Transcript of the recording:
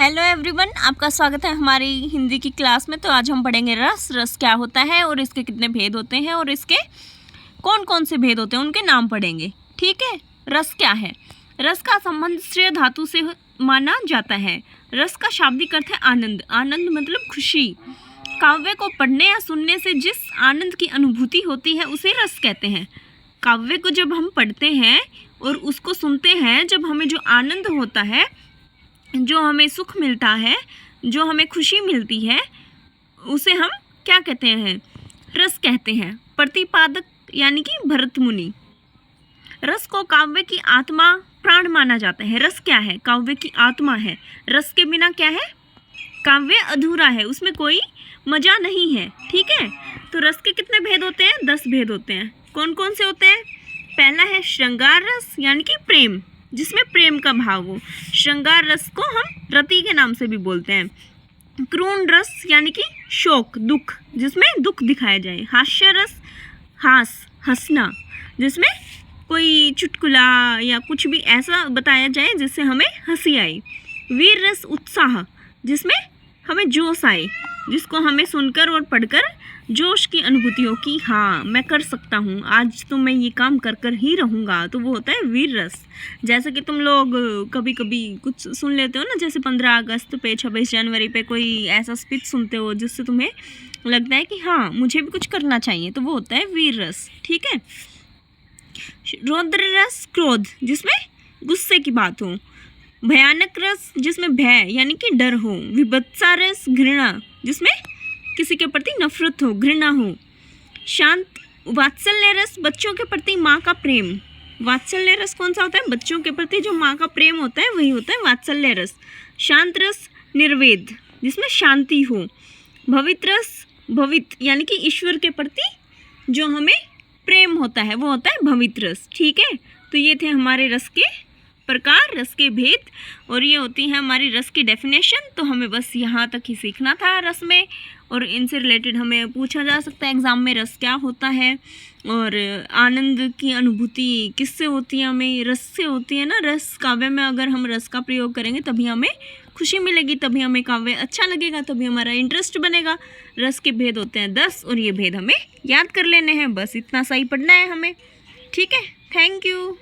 Hello everyone, आपका स्वागत है हमारी हिंदी की क्लास में। तो आज हम पढ़ेंगे रस। रस क्या होता है और इसके कितने भेद होते हैं और इसके कौन कौन से भेद होते हैं उनके नाम पढ़ेंगे। ठीक है, रस क्या है? रस का संबंध श्रेय धातु से माना जाता है। रस का शाब्दिक अर्थ है आनंद। आनंद मतलब खुशी। काव्य को पढ़ने या सुनने से जिस आनंद की अनुभूति होती है उसे रस कहते हैं। काव्य को जब हम पढ़ते हैं और उसको सुनते हैं, जब हमें जो आनंद होता है, जो हमें सुख मिलता है, जो हमें खुशी मिलती है, उसे हम क्या कहते हैं? रस कहते हैं। प्रतिपादक यानी कि भरत मुनि। रस को काव्य की आत्मा प्राण माना जाता है। रस क्या है? काव्य की आत्मा है। रस के बिना क्या है? काव्य अधूरा है, उसमें कोई मजा नहीं है। ठीक है, तो रस के कितने भेद होते हैं? 10 भेद होते हैं। कौन कौन से होते हैं? पहला है श्रृंगार रस यानी कि प्रेम, जिसमें प्रेम का भाव हो। श्रृंगार रस को हम रति के नाम से भी बोलते हैं। क्रूण रस यानी कि शोक, दुख, जिसमें दुख दिखाया जाए। हास्य रस, हंसना, जिसमें कोई चुटकुला या कुछ भी ऐसा बताया जाए जिससे हमें हंसी आए। वीर रस, उत्साह, जिसमें हमें जोश आए, जिसको हमें सुनकर और पढ़कर जोश की अनुभूति हो कि हाँ मैं कर सकता हूँ, आज तो मैं ये काम कर कर ही रहूँगा, तो वो होता है वीर रस। जैसे कि तुम लोग कभी कभी कुछ सुन लेते हो ना, जैसे 15 अगस्त पे, 26 जनवरी पे कोई ऐसा स्पीच सुनते हो जिससे तुम्हें लगता है कि हाँ मुझे भी कुछ करना चाहिए, तो वो होता है वीर रस। ठीक है। रौद्र रस, क्रोध, जिसमें गुस्से की बात हो। भयानक रस, जिसमें भय यानी कि डर हो। विभत्सा रस, घृणा, जिसमें किसी के प्रति नफरत हो, घृणा हो। शांत वात्सल्य रस, बच्चों के प्रति माँ का प्रेम। वात्सल्य रस कौन सा होता है? बच्चों के प्रति जो माँ का प्रेम होता है वही होता है वात्सल्य रस। शांत रस, निर्वेद, जिसमें शांति हो। भवित रस, भवित यानी कि ईश्वर के प्रति जो हमें प्रेम होता है वो होता है भवित रस। ठीक है, तो ये थे हमारे रस के प्रकार, रस के भेद, और ये होती है हमारी रस की डेफिनेशन। तो हमें बस यहाँ तक ही सीखना था रस में, और इनसे रिलेटेड हमें पूछा जा सकता है एग्ज़ाम में रस क्या होता है और आनंद की अनुभूति किससे होती है? हमें रस से होती है ना। रस काव्य में अगर हम रस का प्रयोग करेंगे तभी हमें खुशी मिलेगी, तभी हमें काव्य अच्छा लगेगा, तभी हमारा इंटरेस्ट बनेगा। रस के भेद होते हैं 10 और ये भेद हमें याद कर लेने हैं, बस इतना सा ही पढ़ना है हमें। ठीक है, थैंक यू।